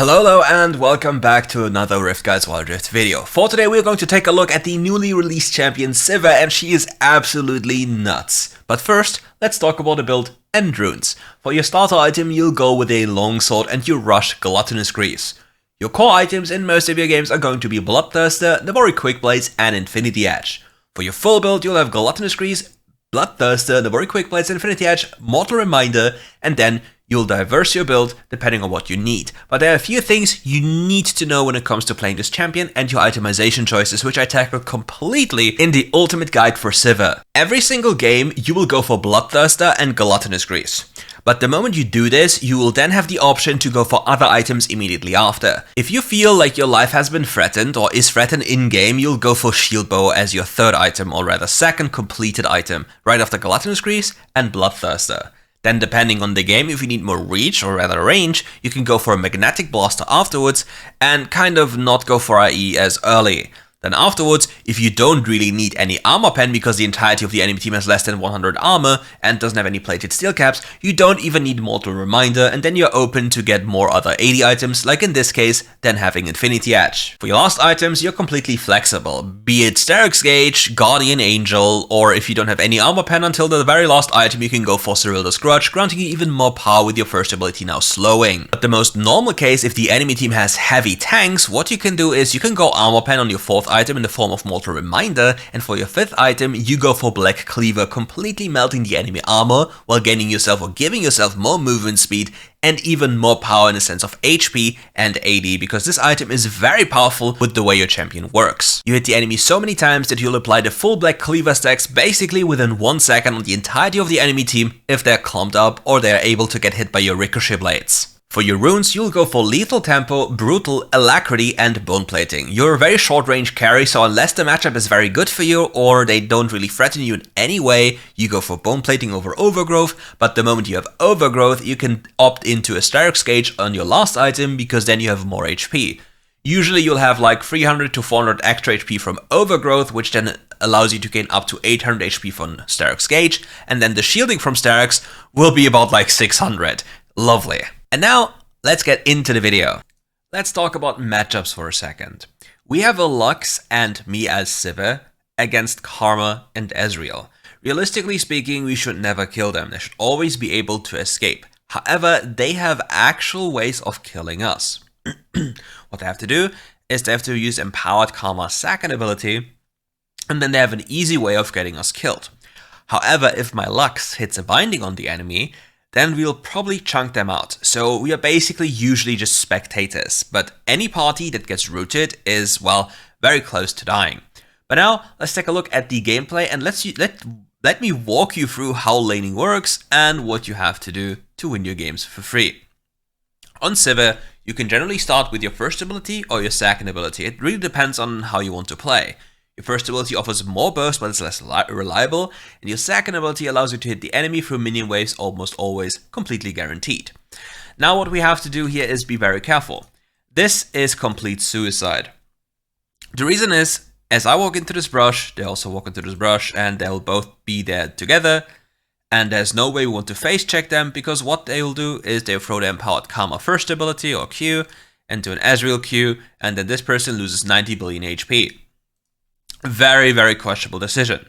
Hello and welcome back to another RiftGuides WildRift video. For today we're going to take a look at the newly released champion Sivir, and she is absolutely nuts. But first, let's talk about the build and runes. For your starter item you'll go with a longsword and you rush Gluttonous Grease. Your core items in most of your games are going to be Bloodthirster, Navori Quick Blades and Infinity Edge. For your full build you'll have Gluttonous Grease, Bloodthirster, Navori Quick Blades, Infinity Edge, Mortal Reminder, and then you'll diverse your build depending on what you need. But there are a few things you need to know when it comes to playing this champion and your itemization choices, which I tackled completely in the ultimate guide for Sivir. Every single game you will go for Bloodthirster and Gluttonous Grease. But the moment you do this, you will then have the option to go for other items immediately after. If you feel like your life has been threatened or is threatened in-game, you'll go for Shield Bow as your third item, or rather second completed item, right after Gluttonous Grease and Bloodthirster. Then depending on the game, if you need more reach, or rather range, you can go for a Magnetic Blaster afterwards and kind of not go for IE as early. Then afterwards, if you don't really need any armor pen because the entirety of the enemy team has less than 100 armor and doesn't have any plated steel caps, you don't even need Mortal Reminder, and then you're open to get more other AD items, like in this case, then having Infinity Edge. For your last items, you're completely flexible, be it Sterix Gauge, Guardian Angel, or if you don't have any armor pen until the very last item, you can go for Cyrilda's Grudge, granting you even more power with your first ability now slowing. But the most normal case, if the enemy team has heavy tanks, what you can do is you can go armor pen on your fourth item in the form of Mortal Reminder, and for your fifth item you go for Black Cleaver, completely melting the enemy armor while gaining yourself or giving yourself more movement speed and even more power in the sense of HP and AD, because this item is very powerful with the way your champion works. You hit the enemy so many times that you'll apply the full Black Cleaver stacks basically within 1 second on the entirety of the enemy team if they're clumped up or they're able to get hit by your Ricochet Blades. For your runes, you'll go for Lethal Tempo, Brutal, Alacrity and Bone Plating. You're a very short range carry, so unless the matchup is very good for you or they don't really threaten you in any way, you go for Bone Plating over Overgrowth, but the moment you have Overgrowth, you can opt into a Sterix Gauge on your last item because then you have more HP. Usually you'll have like 300 to 400 extra HP from Overgrowth, which then allows you to gain up to 800 HP from Sterix Gauge, and then the shielding from Sterix will be about like 600. Lovely. And now, let's get into the video. Let's talk about matchups for a second. We have a Lux and me as Sivir against Karma and Ezreal. Realistically speaking, we should never kill them. They should always be able to escape. However, they have actual ways of killing us. What they have to do is they have to use Empowered Karma's second ability, and then they have an easy way of getting us killed. However, if my Lux hits a binding on the enemy, then we'll probably chunk them out. So we are basically usually just spectators, but any party that gets rooted is, well, very close to dying. But now, let's take a look at the gameplay and let me walk you through how laning works and what you have to do to win your games for free. On Sivir, you can generally start with your first ability or your second ability. It really depends on how you want to play. Your first ability offers more burst, but it's less reliable, and your second ability allows you to hit the enemy through minion waves almost always completely guaranteed. Now what we have to do here is be very careful. This is complete suicide. The reason is, as I walk into this brush, they also walk into this brush, and they'll both be there together, and there's no way we want to face check them, because what they will do is they'll throw the Empowered Karma first ability, or Q, into an Ezreal Q, and then this person loses 90 billion HP. Very, very questionable decision.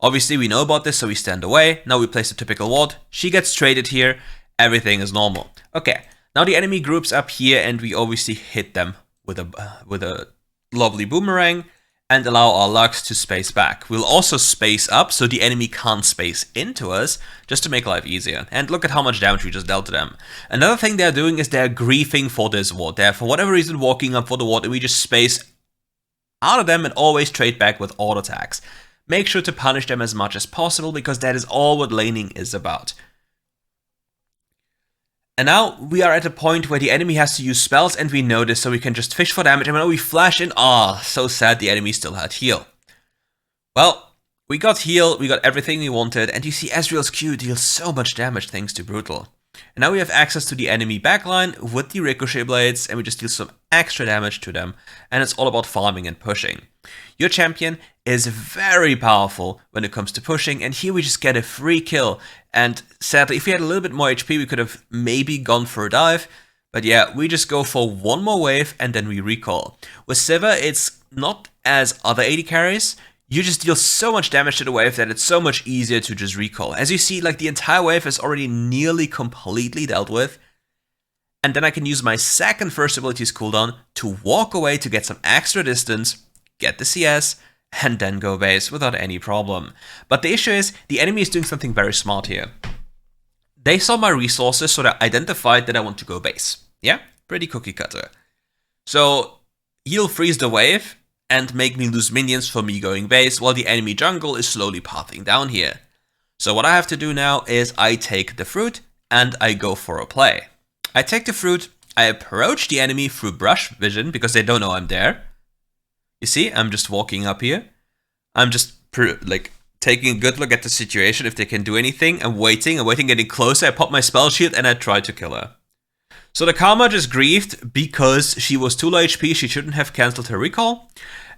Obviously we know about this, so we stand away. Now we place a typical ward. She gets traded here. Everything is normal. Okay, now the enemy groups up here, and we obviously hit them with a lovely boomerang and allow our Lux to space back. We'll also space up so the enemy can't space into us, just to make life easier. And look at how much damage we just dealt to them. Another thing they're doing is they're griefing for this ward. They're for whatever reason walking up for the ward, and we just space out of them and always trade back with auto attacks. Make sure to punish them as much as possible, because that is all what laning is about. And now we are at a point where the enemy has to use spells, and we know this, so we can just fish for damage, and now we flash in. Ah, so sad the enemy still had heal. Well, we got heal, we got everything we wanted, and you see Ezreal's Q deals so much damage thanks to Brutal. And now we have access to the enemy backline with the Ricochet Blades, and we just deal some extra damage to them, and it's all about farming and pushing. Your champion is very powerful when it comes to pushing, and here we just get a free kill. And sadly, if we had a little bit more HP, we could have maybe gone for a dive, But yeah, we just go for one more wave and then we recall. With Sivir, it's not as other AD carries. You just deal so much damage to the wave that it's so much easier to just recall. As you see, like the entire wave is already nearly completely dealt with. And then I can use my second first ability's cooldown to walk away to get some extra distance, get the CS, and then go base without any problem. But the issue is, the enemy is doing something very smart here. They saw my resources, so they identified that I want to go base. Yeah, pretty cookie cutter. So he'll freeze the wave and make me lose minions for me going base, while the enemy jungle is slowly pathing down here. So what I have to do now is I take the fruit and I go for a play. I take the fruit, I approach the enemy through brush vision because they don't know I'm there. You see, I'm just walking up here. I'm just taking a good look at the situation, if they can do anything. I'm waiting, getting closer. I pop my spell shield and I try to kill her. So the Karma just grieved because she was too low HP. She shouldn't have cancelled her recall.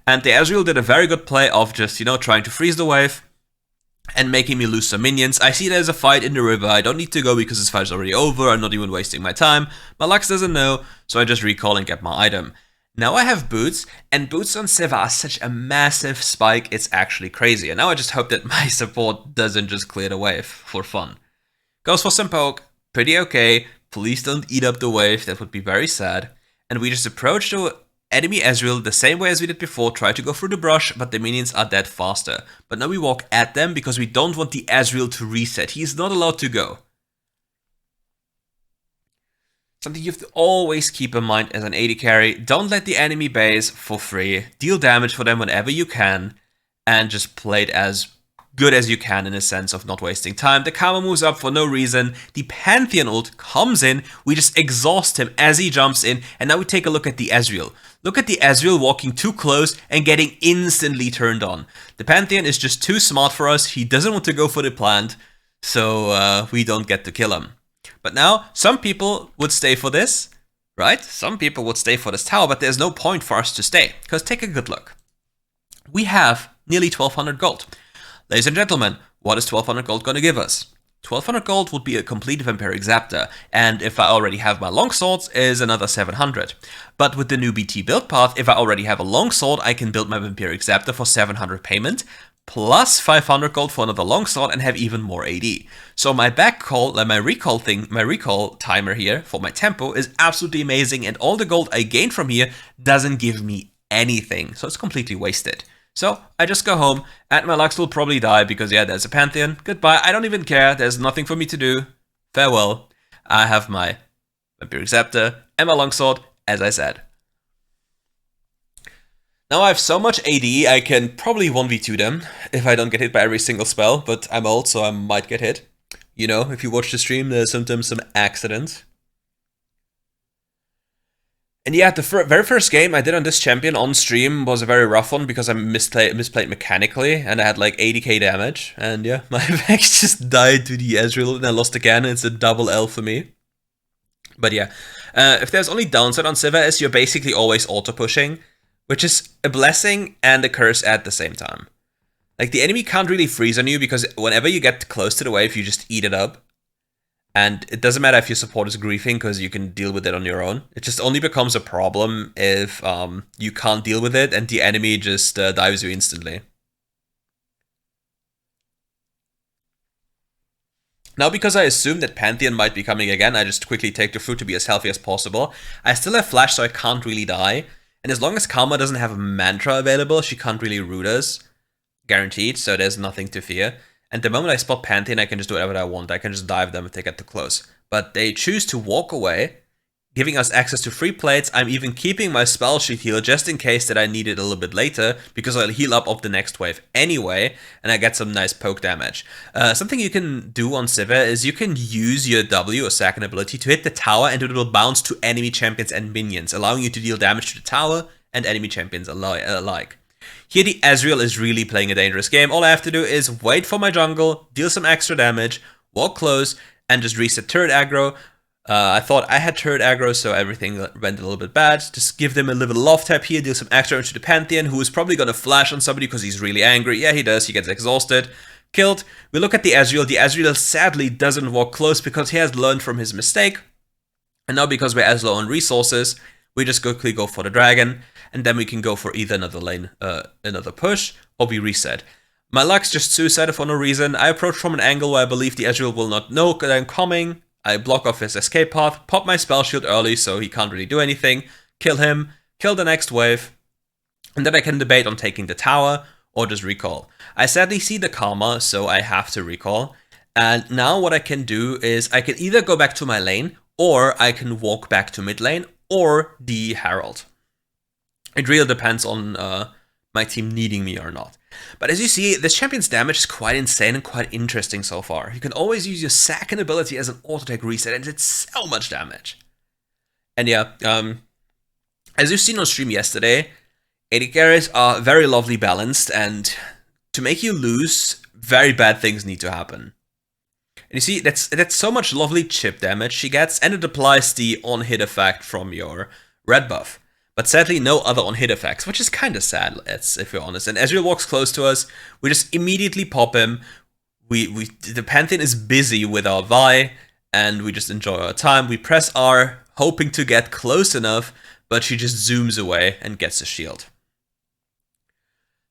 And the Ezreal did a very good play of just, trying to freeze the wave and making me lose some minions. I see there's a fight in the river. I don't need to go because this fight is already over. I'm not even wasting my time. My Lux doesn't know, so I just recall and get my item. Now I have boots, and boots on Sivir are such a massive spike, it's actually crazy. And now I just hope that my support doesn't just clear the wave for fun. Goes for some poke, pretty okay. Please don't eat up the wave, that would be very sad. And we just approach the enemy Ezreal the same way as we did before, try to go through the brush, but the minions are dead faster. But now we walk at them because we don't want the Ezreal to reset. He's not allowed to go. Something you have to always keep in mind as an AD carry, don't let the enemy base for free, deal damage for them whenever you can, and just play it as good as you can in a sense of not wasting time. The Karma moves up for no reason, the Pantheon ult comes in, we just exhaust him as he jumps in, and now we take a look at the Ezreal. Look at the Ezreal walking too close and getting instantly turned on. The Pantheon is just too smart for us, he doesn't want to go for the plant, so we don't get to kill him. But now, some people would stay for this, right? Some people would stay for this tower, but there's no point for us to stay. Because take a good look. We have nearly 1200 gold. Ladies and gentlemen, what is 1200 gold going to give us? 1200 gold would be a complete Vampiric Zaptor, and if I already have my longswords, is another 700. But with the new BT build path, if I already have a longsword, I can build my Vampiric Zaptor for 700 payment, plus 500 gold for another longsword and have even more AD. So my my recall timer here for my tempo is absolutely amazing, and all the gold I gained from here doesn't give me anything, so it's completely wasted. So I just go home, and my Lux will probably die because yeah, there's a Pantheon. Goodbye, I don't even care, there's nothing for me to do. Farewell. I have my Vampiric Zaptor and my longsword, as I said. Now I have so much AD, I can probably 1v2 them if I don't get hit by every single spell, but I'm old, so I might get hit. You know, if you watch the stream, there's sometimes some accidents. And yeah, the very first game I did on this champion on stream was a very rough one because I misplayed mechanically, and I had like 80k damage, and yeah, my Vex just died to the Ezreal and I lost again. It's a double L for me. But yeah, if there's only downside on Sivir is you're basically always auto-pushing, which is a blessing and a curse at the same time. Like, the enemy can't really freeze on you because whenever you get close to the wave, you just eat it up. And it doesn't matter if your support is griefing because you can deal with it on your own. It just only becomes a problem if you can't deal with it and the enemy just dives you instantly. Now, because I assume that Pantheon might be coming again, I just quickly take the fruit to be as healthy as possible. I still have flash, so I can't really die. And as long as Karma doesn't have a mantra available, she can't really root us. Guaranteed, so there's nothing to fear. And the moment I spot Pantheon, I can just do whatever I want. I can just dive them if they get too close. But they choose to walk away, giving us access to free plates. I'm even keeping my spell sheet heal just in case that I need it a little bit later, because I'll heal up of the next wave anyway, and I get some nice poke damage. Something you can do on Sivir is you can use your W or second ability to hit the tower, and it will bounce to enemy champions and minions, allowing you to deal damage to the tower and enemy champions alike. Here the Ezreal is really playing a dangerous game. All I have to do is wait for my jungle, deal some extra damage, walk close, and just reset turret aggro. I thought I had turret aggro, so everything went a little bit bad. Just give them a little love tap here, deal some extra into the Pantheon, who is probably going to flash on somebody because he's really angry. Yeah, he does. He gets exhausted. Killed. We look at the Ezreal. The Ezreal sadly doesn't walk close because he has learned from his mistake. And now because we're as low on resources, we just quickly go for the dragon, and then we can go for either another lane, another push, or we reset. My Lux just suicided for no reason. I approach from an angle where I believe the Ezreal will not know that I'm coming. I block off his escape path, pop my spell shield early so he can't really do anything, kill him, kill the next wave, and then I can debate on taking the tower or just recall. I sadly see the karma, so I have to recall. And now what I can do is I can either go back to my lane, or I can walk back to mid lane, or the Herald. It really depends on my team needing me or not. But as you see, this champion's damage is quite insane and quite interesting so far. You can always use your second ability as an auto-attack reset, and it's so much damage. And yeah, as you've seen on stream yesterday, AD carries are very lovely balanced, and to make you lose, very bad things need to happen. And you see, that's so much lovely chip damage she gets, and it applies the on-hit effect from your red buff. But sadly, no other on-hit effects, which is kind of sad, if we're honest. And Ezreal walks close to us, we just immediately pop him. The Pantheon is busy with our Vi, and we just enjoy our time. We press R, hoping to get close enough, but she just zooms away and gets a shield.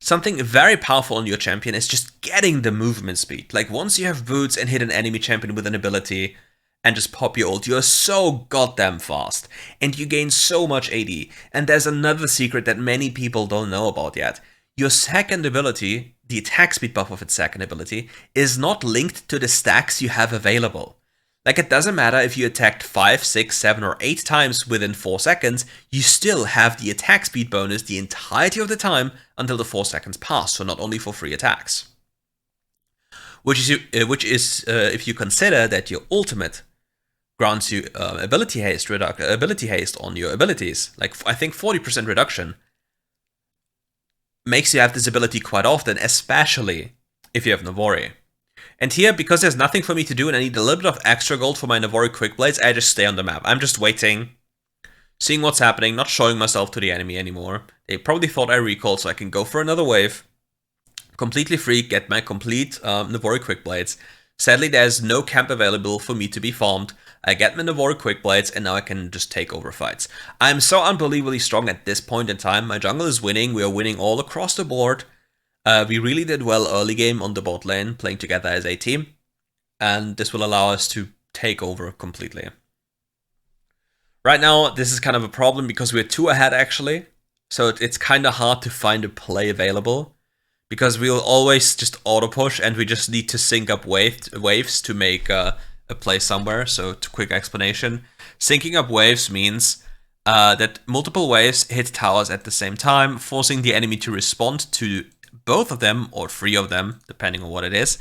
Something very powerful on your champion is just getting the movement speed. Like, once you have boots and hit an enemy champion with an ability and just pop your ult, you're so goddamn fast. And you gain so much AD. And there's another secret that many people don't know about yet. Your second ability, the attack speed buff of its second ability, is not linked to the stacks you have available. Like, it doesn't matter if you attacked 5, 6, 7, or 8 times within 4 seconds, you still have the attack speed bonus the entirety of the time until the 4 seconds pass, so not only for free attacks. Which is if you consider that your ultimate grants you ability haste on your abilities, like I think 40% reduction, makes you have this ability quite often, especially if you have Navori. And here, because there's nothing for me to do and I need a little bit of extra gold for my Navori Quick Blades, I just stay on the map. I'm just waiting, seeing what's happening, not showing myself to the enemy anymore. They probably thought I recalled, so I can go for another wave. Completely free, get my complete Navori Quick Blades. Sadly, there's no camp available for me to be farmed. I get my Navori Quick Blades, and now I can just take over fights. I'm so unbelievably strong at this point in time. My jungle is winning. We are winning all across the board. We really did well early game on the bot lane, playing together as a team, and this will allow us to take over completely. Right now, this is kind of a problem because we're 2 ahead actually, so it's kind of hard to find a play available, because we'll always just auto push and we just need to sync up waves to make a play somewhere. So, quick explanation. Syncing up waves means that multiple waves hit towers at the same time, forcing the enemy to respond to both of them, or 3 of them, depending on what it is,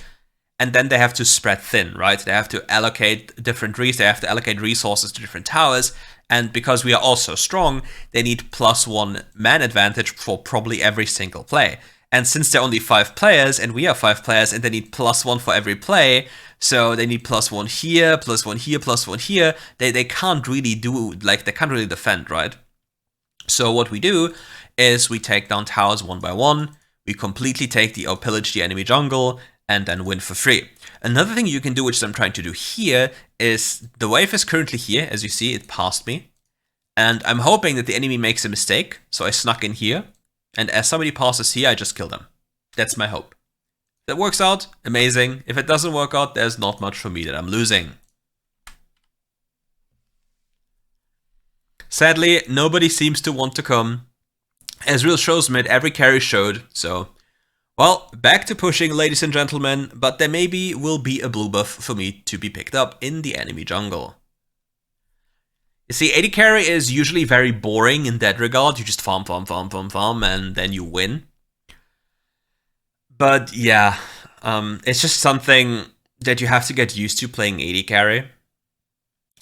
and then they have to spread thin, right? They have to allocate different they have to allocate resources to different towers, and because we are also strong, they need +1 man advantage for probably every single play. And since they're only 5 players, and we are 5 players, and they need +1 for every play, so they need +1 here, +1 here, +1 here, they can't really do, like, they can't really defend, right? So what we do is we take down towers 1 by 1, we completely take or pillage the enemy jungle, and then win for free. Another thing you can do, which I'm trying to do here, is the wave is currently here. As you see, it passed me. And I'm hoping that the enemy makes a mistake, so I snuck in here. And as somebody passes here, I just kill them. That's my hope. If that works out, amazing. If it doesn't work out, there's not much for me that I'm losing. Sadly, nobody seems to want to come. Ezreal shows mid, every carry showed, so... Well, back to pushing, ladies and gentlemen, but there maybe will be a blue buff for me to be picked up in the enemy jungle. You see, AD carry is usually very boring in that regard. You just farm, and then you win. But yeah, it's just something that you have to get used to playing AD carry.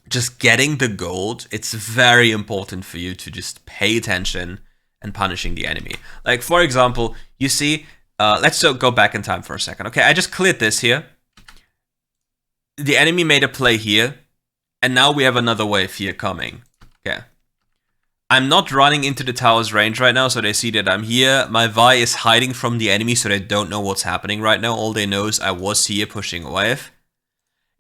Just getting the gold, it's very important for you to just pay attention and punishing the enemy. Like, for example, you see, let's go back in time for a second. Okay, I just cleared this here. The enemy made a play here, and now we have another wave here coming. Okay. I'm not running into the tower's range right now, so they see that I'm here. My Vi is hiding from the enemy, so they don't know what's happening right now. All they know is I was here pushing a wave.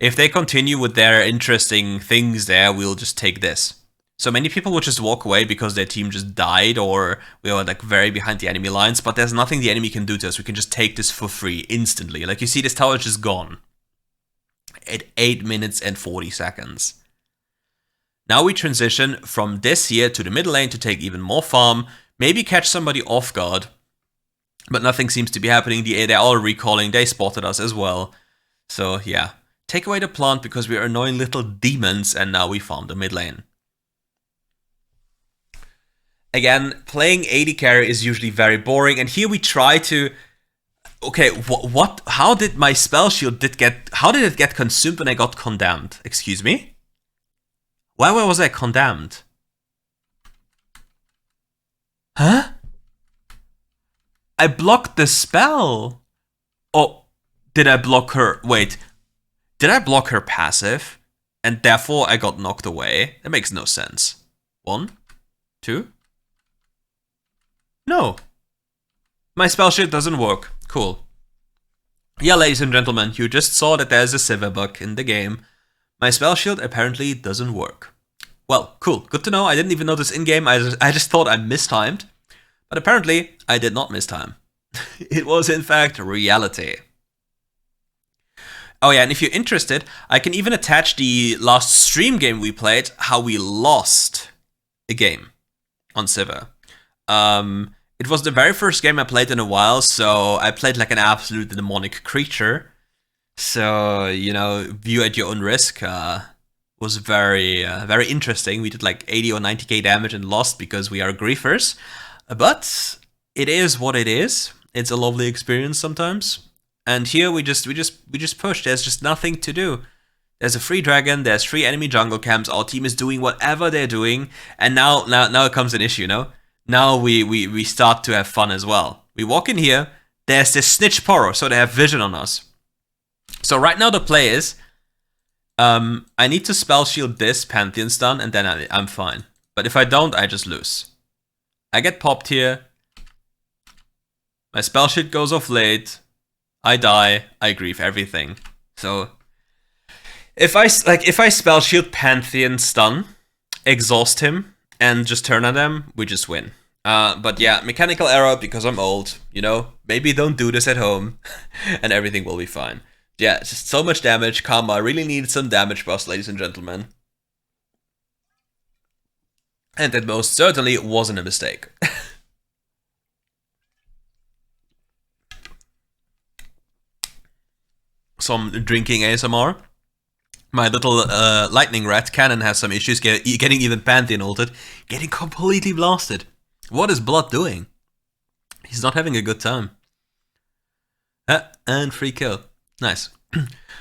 If they continue with their interesting things there, we'll just take this. So many people would just walk away because their team just died or we were like very behind the enemy lines, but there's nothing the enemy can do to us. We can just take this for free instantly. Like you see, this tower is just gone at 8 minutes and 40 seconds. Now we transition from this here to the mid lane to take even more farm, maybe catch somebody off guard, but nothing seems to be happening. They're all recalling, they spotted us as well. So yeah, take away the plant because we are annoying little demons, and now we farm the mid lane. Again, playing AD carry is usually very boring, and here we try to... Okay, what? How did my spell shield how did it get consumed when I got condemned? Excuse me? Why was I condemned? Huh? I blocked the spell. Oh, did I block her? Wait, did I block her passive? And therefore I got knocked away? That makes no sense. 1, 2. No. My spell shield doesn't work. Cool. Yeah, ladies and gentlemen, you just saw that there's a Sivir bug in the game. My spell shield apparently doesn't work. Well, cool. Good to know. I didn't even notice in-game. I just thought I mistimed. But apparently, I did not mistime. It was, in fact, reality. Oh yeah, and if you're interested, I can even attach the last stream game we played, how we lost a game on Sivir. It was the very first game I played in a while, so I played like an absolute demonic creature. So, you know, view at your own risk. Was very interesting. We did like 80 or 90k damage and lost because we are griefers. But it is what it is. It's a lovely experience sometimes. And here we just push. There's just nothing to do. There's a free dragon, there's 3 enemy jungle camps, our team is doing whatever they're doing, and now it comes an issue, no? Now we start to have fun as well. We walk in here, there's this snitch poro, so they have vision on us. So right now the play is, I need to spell shield this Pantheon stun, and then I'm fine. But if I don't, I just lose. I get popped here, my spell shield goes off late, I die, I grief everything. So if I spell shield Pantheon stun, exhaust him, and just turn on them, we just win. But yeah, mechanical error because I'm old, you know, maybe don't do this at home and everything will be fine. Yeah, just so much damage. Karma really needed some damage buffs, ladies and gentlemen. And that most certainly wasn't a mistake. Some drinking ASMR. My little lightning rat cannon has some issues getting even Pantheon ulted, getting completely blasted. What is Blood doing? He's not having a good time. And free kill. Nice.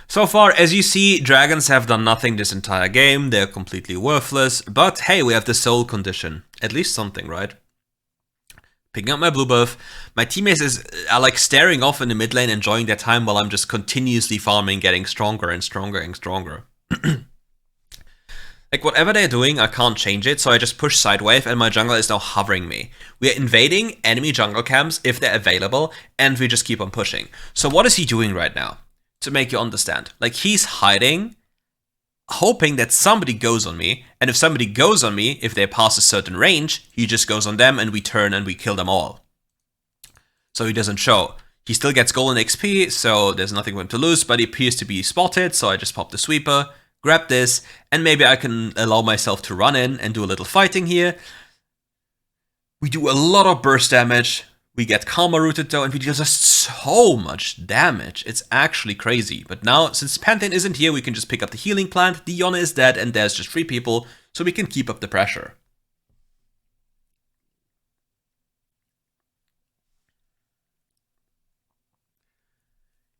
So far, as you see, dragons have done nothing this entire game. They're completely worthless. But hey, we have the soul condition. At least something, right? Picking up my blue buff. My teammates are like staring off in the mid lane, enjoying their time while I'm just continuously farming, getting stronger and stronger and stronger. Like whatever they're doing, I can't change it, so I just push sidewave and my jungle is now hovering me. We are invading enemy jungle camps if they're available, and we just keep on pushing. So what is he doing right now? To make you understand. Like he's hiding, hoping that somebody goes on me, and if somebody goes on me, if they pass a certain range, he just goes on them and we turn and we kill them all. So he doesn't show. He still gets golden XP, so there's nothing for him to lose, but he appears to be spotted, so I just pop the sweeper, grab this, and maybe I can allow myself to run in and do a little fighting here. We do a lot of burst damage. We get Karma rooted though, and we deal just so much damage. It's actually crazy. But now, since Pantheon isn't here, we can just pick up the healing plant. Diona is dead, and there's just 3 people, so we can keep up the pressure.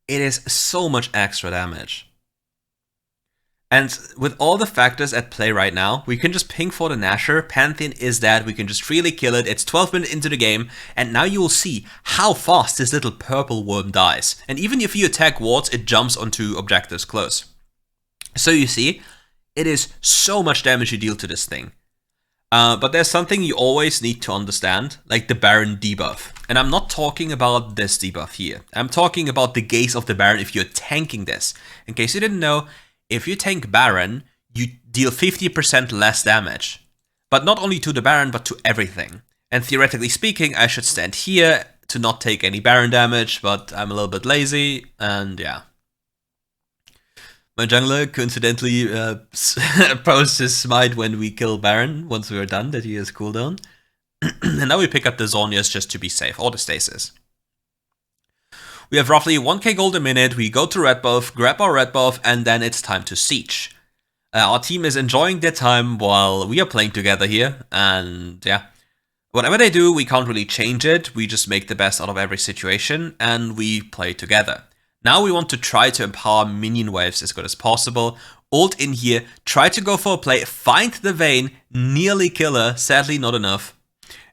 It is so much extra damage. And with all the factors at play right now, we can just ping for the Nasher. Pantheon is dead, we can just freely kill it. It's 12 minutes into the game, and now you will see how fast this little purple worm dies. And even if you attack wards, it jumps onto objectives close. So you see, it is so much damage you deal to this thing. But there's something you always need to understand, like the Baron debuff. And I'm not talking about this debuff here. I'm talking about the gaze of the Baron if you're tanking this. In case you didn't know, if you tank Baron, you deal 50% less damage. But not only to the Baron, but to everything. And theoretically speaking, I should stand here to not take any Baron damage, but I'm a little bit lazy, and yeah. My jungler coincidentally posts his smite when we kill Baron, once we are done, that he has cooldown. And now we pick up the Zhonya's just to be safe, or the Stasis. We have roughly 1k gold a minute, we go to red buff, grab our red buff, and then it's time to siege. Our team is enjoying their time while we are playing together here, and yeah. Whatever they do, we can't really change it, we just make the best out of every situation, and we play together. Now we want to try to empower minion waves as good as possible. Ult in here, try to go for a play, find the Vayne, nearly kill her, sadly not enough.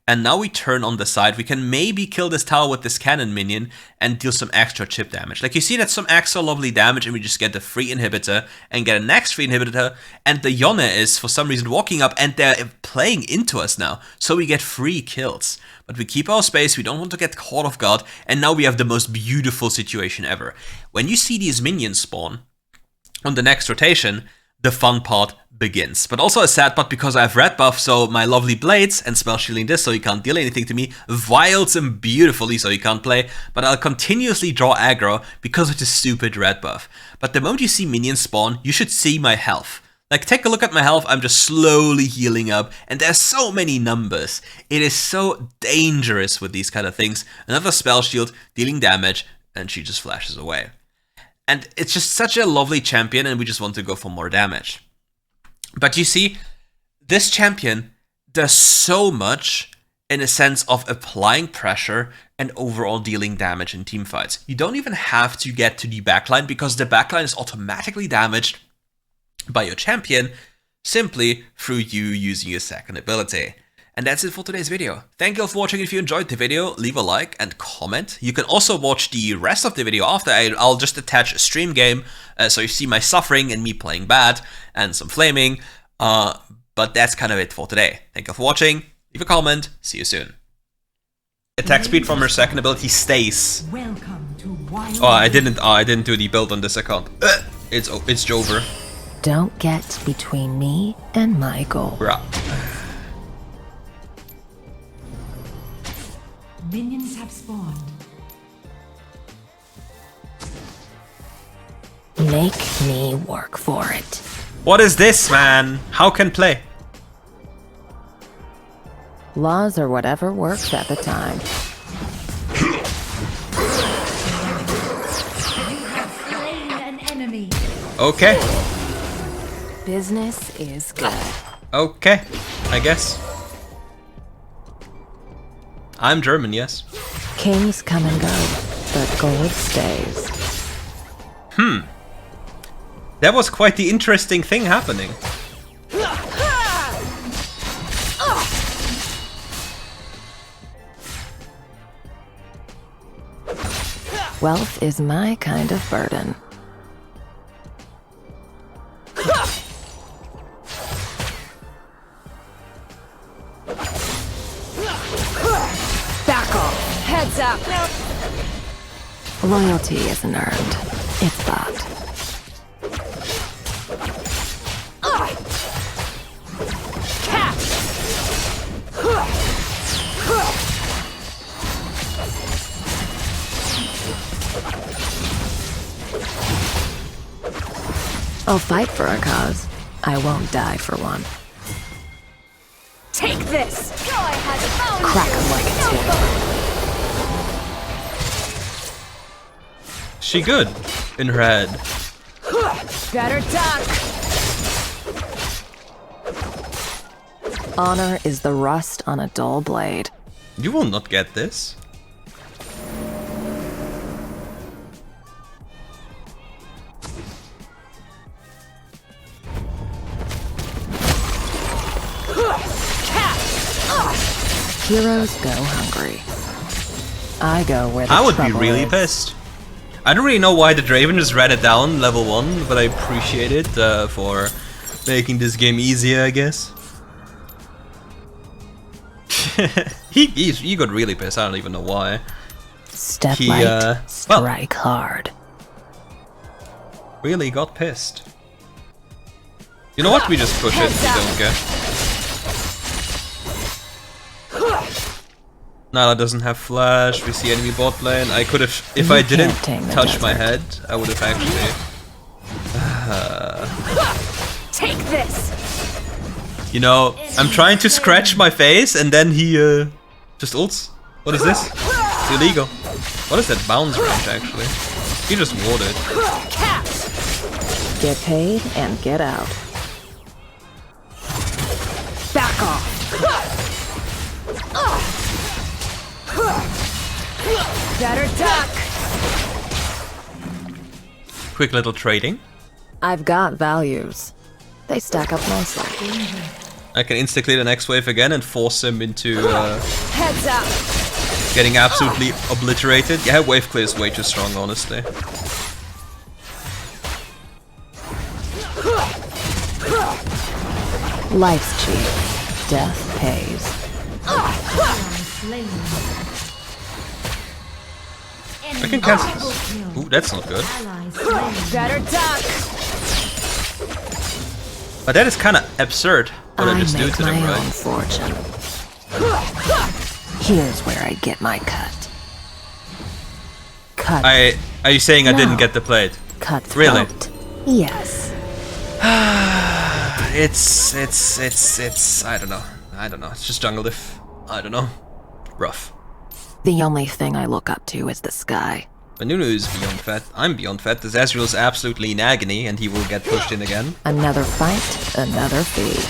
And now we turn on the side, we can maybe kill this tower with this cannon minion and deal some extra chip damage. Like you see, that's some extra lovely damage, and we just get the free inhibitor and get a next free inhibitor, and the Yone is for some reason walking up and they're playing into us now, so we get free kills. But we keep our space, we don't want to get caught off guard, and now we have the most beautiful situation ever. When you see these minions spawn on the next rotation, the fun part begins. But also a sad part because I have red buff, so my lovely blades and spell shielding this so he can't deal anything to me, wilds him beautifully so he can't play, but I'll continuously draw aggro because of this stupid red buff. But the moment you see minions spawn, you should see my health. Like, take a look at my health, I'm just slowly healing up, and there's so many numbers. It is so dangerous with these kind of things. Another spell shield, dealing damage, and she just flashes away. And it's just such a lovely champion, and we just want to go for more damage. But you see, this champion does so much in a sense of applying pressure and overall dealing damage in teamfights. You don't even have to get to the backline, because the backline is automatically damaged by your champion simply through you using your second ability. And that's it for today's video. Thank you all for watching. If you enjoyed the video, leave a like and comment. You can also watch the rest of the video after. I'll just attach a stream game, so you see my suffering and me playing bad, and some flaming. But that's kind of it for today. Thank you all for watching. Leave a comment. See you soon. Attack speed from her second ability stays. Welcome to WildRift. I didn't do the build on this account. It's Jover. Don't get between me and my goal. Bruh. Minions have spawned. Make me work for it. What is this, man? How can play? Laws are whatever works at the time. You have slain an enemy. Okay. Business is good. Okay. I guess. I'm German, yes. Kings come and go, but gold stays. That was quite the interesting thing happening. Wealth is my kind of burden. Back off! Heads up! Loyalty isn't earned. It's bought. I'll fight for a cause. I won't die for one. Take this! Crack 'em like it's She good in her head. better duck! Honor is the rust on a dull blade. You will not get this. Heroes go hungry. I go where the I would be trouble really is. pissed. I don't really know why the Draven just read it down level 1, but I appreciate it for making this game easier, I guess. he got really pissed. I don't even know why. Step He, light, strike hard. Really got pissed. You know what? We just push it. We don't care. Nala doesn't have flash. We see enemy bot lane. I could have, if I didn't touch my head, I would have actually. Take this. You know, I'm trying to scratch my face and then he just ults. What is this? It's illegal. What is that bounce range actually? He just warded. Get paid and get out. Back off. Better duck. Quick little trading. I've got values. They stack up nicely. I can insta-clear the next wave again and force him into Heads up. getting absolutely obliterated. Yeah, wave clear is way too strong, honestly. Life's cheap. Death pays. Slain. I can cancel this. Ooh, that's not good. Ally slain. Better duck. But that is kind of absurd what I just do make to them, my own right? fortune. Here's where I get my cut. Cut. Are you saying I didn't No. get the plate? Cut. Really? Yes. It's I don't know. It's just jungle diff. I don't know. Rough. The only thing I look up to is the sky. But Nunu is beyond fat. I'm beyond fat. The Zazriel is absolutely in agony and he will get pushed in again. Another fight, another fee.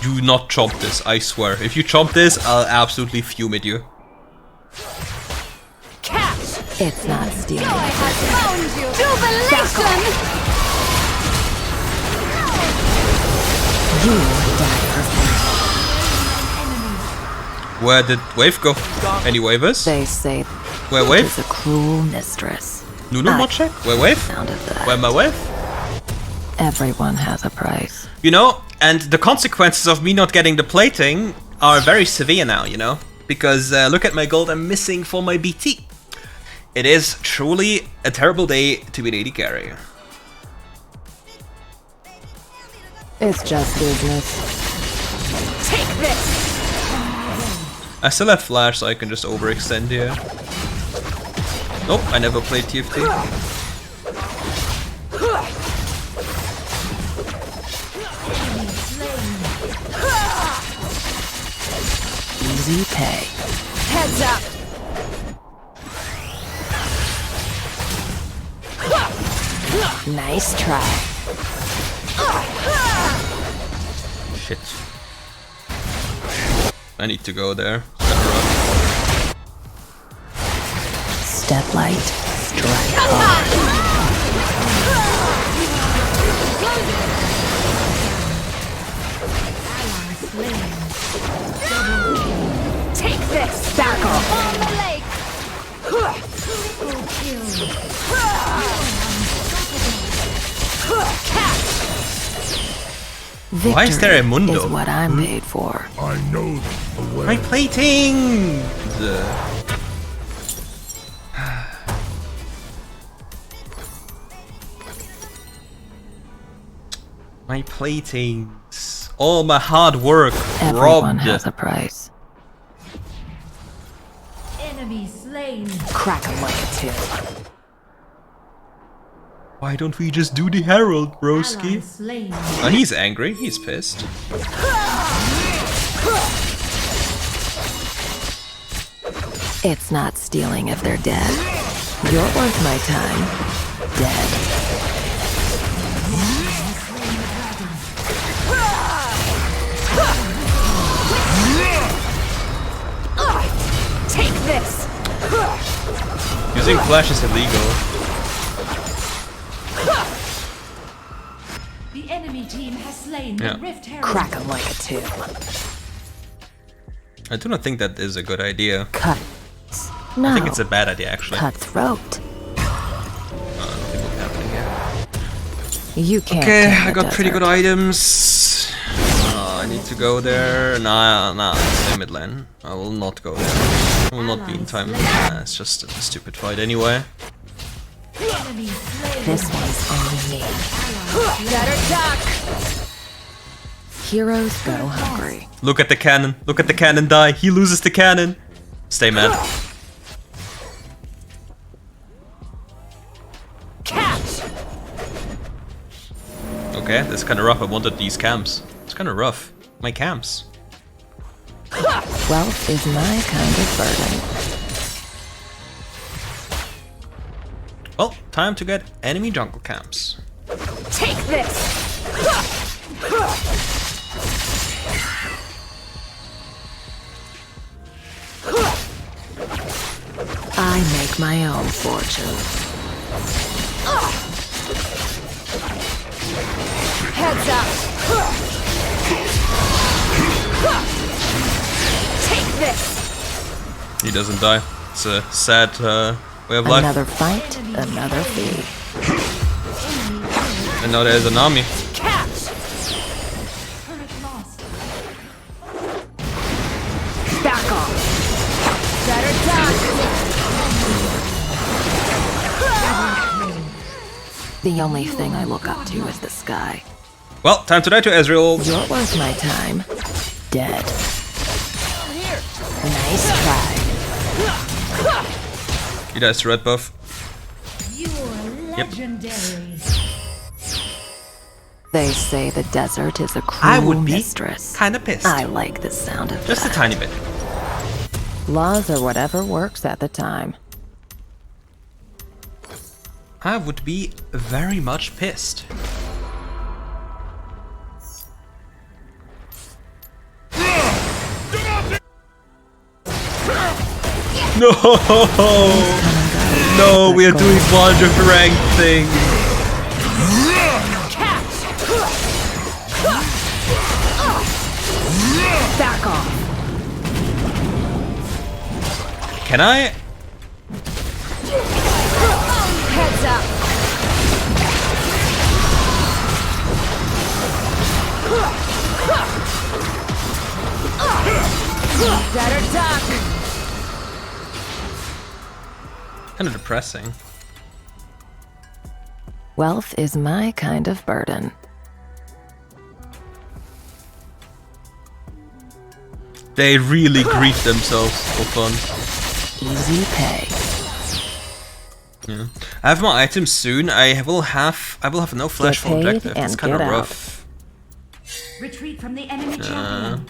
Do not chomp this, I swear. If you chomp this, I'll absolutely fume at you. It's not stealing. You die for free. Where did wave go? Any waivers? They say Where is wave? a cruel mistress. Nunu mod check? Where wave? Sound of that. Where my wave? Everyone has a price. You know, and the consequences of me not getting the plating are very severe now, you know? Because look at my gold I'm missing for my BT. It is truly a terrible day to be an AD carry. It's just business. Take this. I still have flash, so I can just overextend here. Nope, I never played TFT. Easy pay. Heads up. Nice try. Shit. I need to go there. Step light, strike hard. Ally slain. Take this. Back off. On the lake. Triple kill. Victory Why is there a Mundo? is what I'm paid for. I know the way. My plating! My platings. All my hard work Everyone robbed. has a price. Enemy slain. Crack 'em like a tip. Why don't we just do the Herald, Ally broski? slain. Oh, he's angry. He's pissed. It's not stealing if they're dead. You're worth my time. Dead. Take this. Using flash is illegal. The enemy team has slain Yeah. the Rift Herald. Crack 'em like a tip. I do not think that is a good idea. Cut. No. I think it's a bad idea, actually. Cut throat. Nothing will happen here. You can't. Okay, tame I the got pretty desert. good items. I need to go there. Nah, stay mid lane. I will not go there. I will not be in time. Nah, it's just a stupid fight anyway. This one's on me. Better duck. Heroes go hungry. Look at the cannon. Look at the cannon die. He loses the cannon. Stay mad. Catch. Okay, that's kind of rough. I wanted these camps. It's kind of rough. My camps. Wealth is my kind of burden. Well, time to get enemy jungle camps. Take this. I make my own fortune. Heads up. Take this. He doesn't die. It's a sad way of life. Another fight, another fee. And now there's an army. Catch. Back off. Better duck. The only thing I look up to is the sky. Well, time to die to Ezreal. You're worth my time. Dead. Nice try. He dies to red buff. Legendary. They say the desert is a cruel mistress. Kinda pissed. I like the sound of Just a that. tiny bit. Laws are whatever works at the time. I would be very much pissed. No! No, we are doing WildRift rank thing. Back off. Can I? Heads up. Better duck. Kinda depressing. Wealth is my kind of burden. They really grief themselves for fun. Easy pay. Yeah. I have my items soon. I will have no flash for paid objective. It's and kind of get out. rough. Retreat from the enemy champion.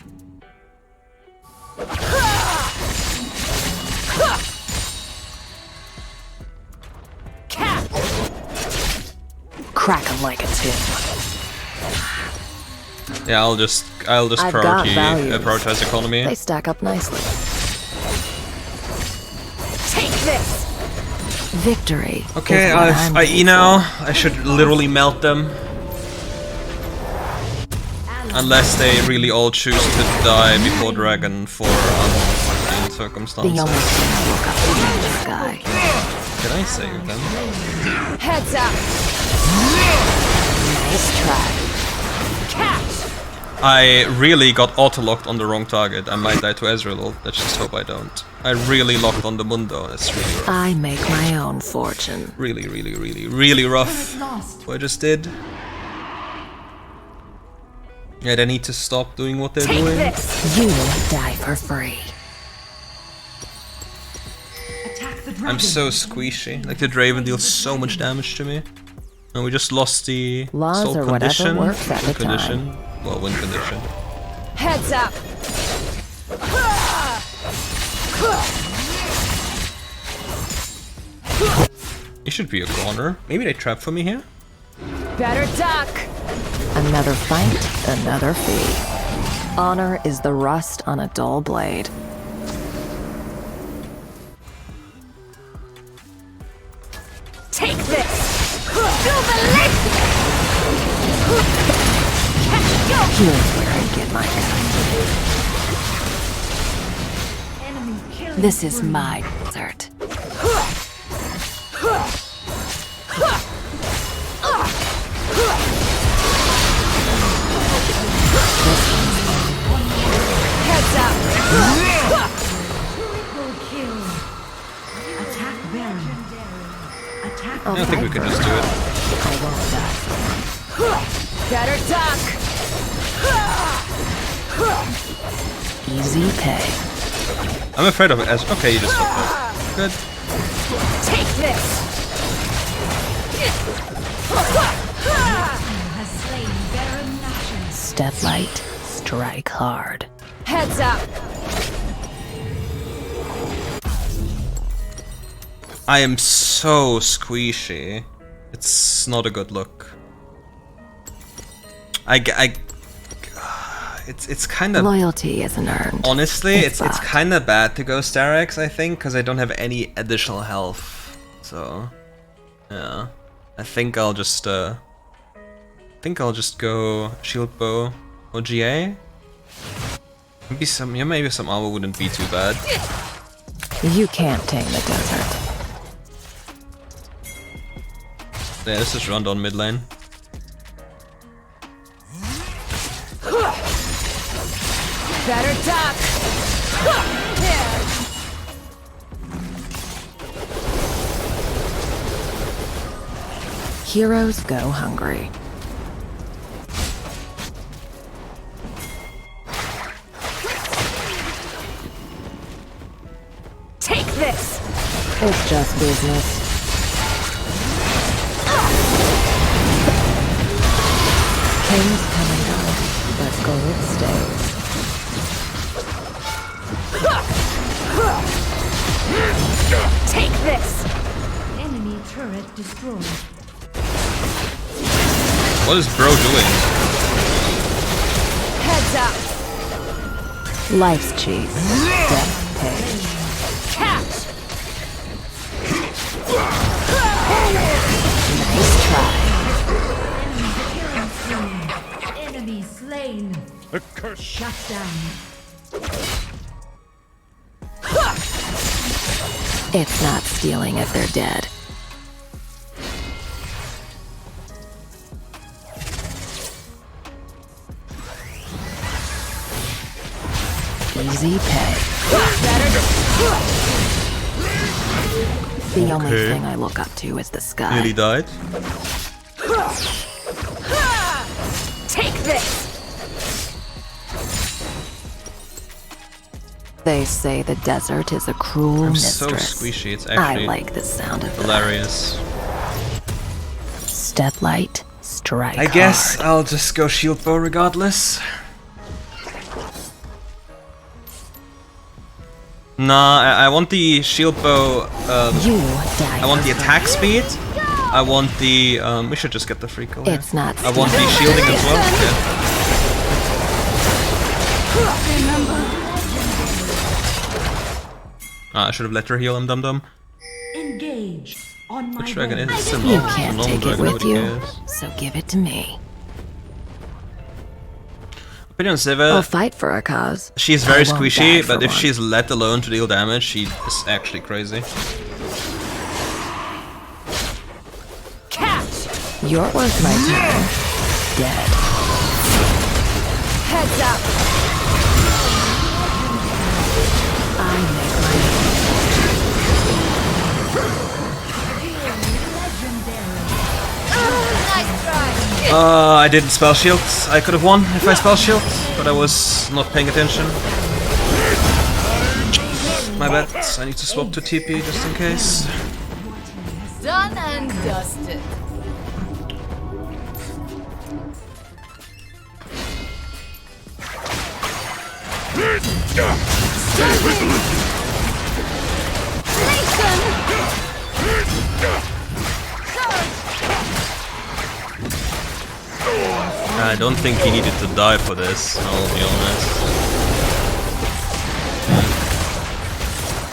Crack 'em like a tin. Yeah, I'll just I've got values. prioritize economy. They stack up nicely. Take this. Victory. Okay, is what I'm looking I should literally melt them. Unless they really all choose to die before Dragon for unforeseen for. circumstances. The only thing I look up to is the sky. Can I save them? Heads up. Nice try. Catch. I really got auto-locked on the wrong target. I might die to Ezreal. Let's just hope I don't. I really locked on the Mundo. That's really rough. I make my own fortune. Really rough. What I just did. Yeah, they need to stop doing what they're Take doing. this. You die for free. Attack the dragon. I'm so squishy. Like the Draven deals so much damage to me. And we just lost the Laws soul are whatever condition. works at the Condition. Well, win condition. Heads up. He should be a goner. Maybe they trap for me here. Better duck. Another fight, another fee. Honor is the rust on a dull blade. Take this. Feel the lift. Here's where I get my gun. This is my desert. Heads up. I'll I think we fight could for just do it. I won't die. Better duck! Easy pay. I'm afraid of it as okay, you just fucked up. Good. Take this! Has slain Baron Nashor. Step light, strike hard. Heads up! I am so squishy. It's not a good look. It's kind of Loyalty isn't earned. honestly, it's bought. kind of bad to go Starex, I think, because I don't have any additional health. So yeah, I think I'll just go shield bow or GA. Maybe some armor wouldn't be too bad. You can't tame the desert. Yeah, let's just run down mid lane. Better duck! Heroes go hungry. Take this! It's just business. Kings come and go, but gold stays. Take this! Enemy turret destroyed. What is bro doing? Heads up! Life's cheap. Death pays. Catch! Nice try. Enemy slain. A curse. Shut down. It's not stealing if they're dead. Easy pay. The only Okay. thing I look up to is the sky. Nearly died. Take this! They say the desert is a cruel I'm so mistress. squishy, it's I actually like the sound of that. hilarious. Step light, strike I guess hard. I'll just go shield bow regardless. Nah, I want the shield bow. You die. I want the for attack speed. I want the. We should just get the free kill here. It's not I want the shielding as well. Ah, I should have let her heal him, dum dum. Engage. On my Which dragon way. is it? Symbol. You It's a can't normal take it dragon, with nobody you, cares. so give it to me. Opinion on I'll Sivir. fight for a cause. She's I very won't squishy, die for but if one. she's let alone to deal damage, she is actually crazy. Catch! You're worth my time. Dead. Heads up! I make my Nice try! I didn't spell shield. I could have won if I spell shield, but I was not paying attention. My bad. I need to swap to TP just in case. Done and dusted. I don't think he needed to die for this, I'll be honest.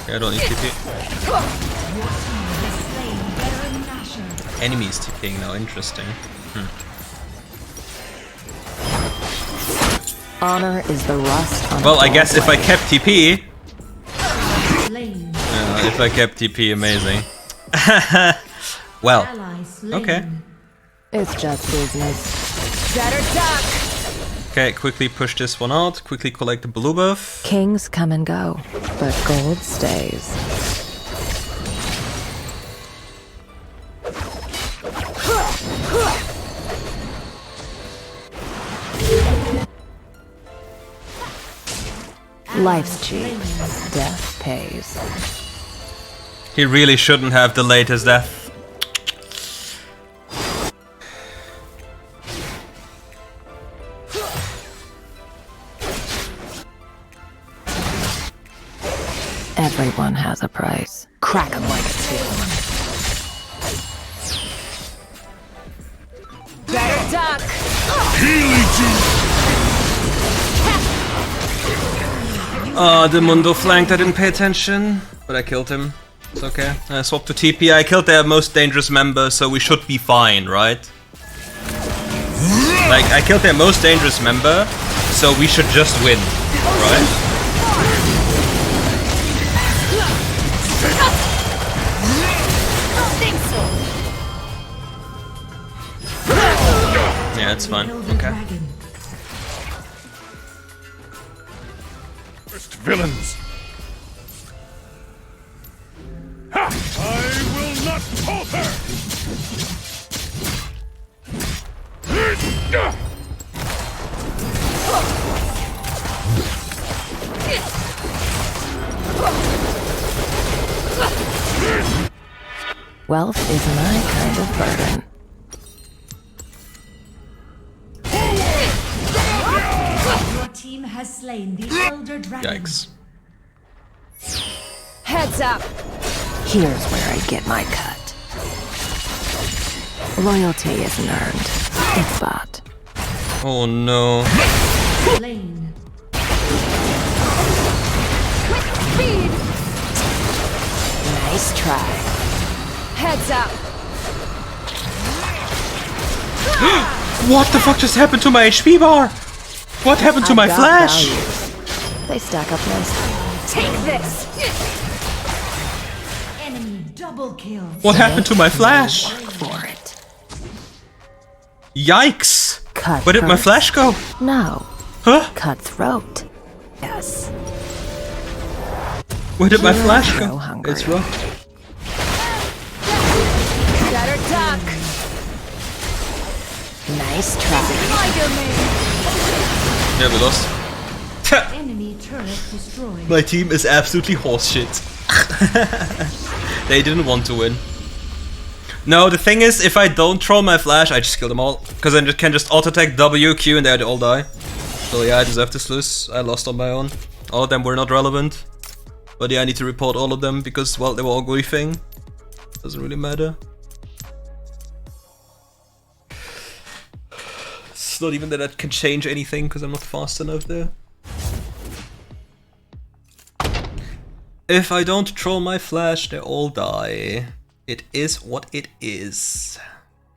Yeah, I don't need TP. Slain Baron Nashor. Enemies TPing now, interesting. honor is the rust on a Well, I dull guess if I blade. kept TP, Slain. if I kept TP, amazing. Well, Ally slain. okay. It's just business. Better duck! Okay, quickly push this one out, quickly collect the blue buff. Kings come and go, but gold stays. Life's cheap. Death pays. He really shouldn't have delayed his death. Everyone has a price. Crack 'em like a tune. Better duck! The Mundo flanked, I didn't pay attention, but I killed him. It's okay. I swapped to TP, I killed their most dangerous member, so we should be fine, right? Like, I killed their most dangerous member, so we should just win, right? Yeah, it's fine. Okay. First villains. Ha! I will not falter. Wealth is my kind of burden. Your team has slain the Elder Dragon. Yikes. Heads up! Here's where I get my cut. Loyalty isn't earned. It's bought. Oh no. Slain. Speed! Nice try. Heads up! What the fuck just happened to my HP bar? What happened to my I've got flash? values. They stack up nicely. Take this! Enemy double kill. What happened to my flash? For it. Yikes! Cut Where did my hurts. flash go? No. Huh? Cut throat. Yes. Where did my flash Hero go? hungry. It's rough. Better duck. Nice try. Yeah, we lost. Enemy turret destroyed. My team is absolutely horseshit. They didn't want to win. No, the thing is, if I don't troll my flash, I just kill them all. Because I can just auto-attack W, Q, and they all die. So yeah, I deserve this lose. I lost on my own. All of them were not relevant. But yeah, I need to report all of them because, well, they were all griefing. Doesn't really matter. It's not even that I can change anything because I'm not fast enough there. If I don't troll my flash, they all die. It is what it is.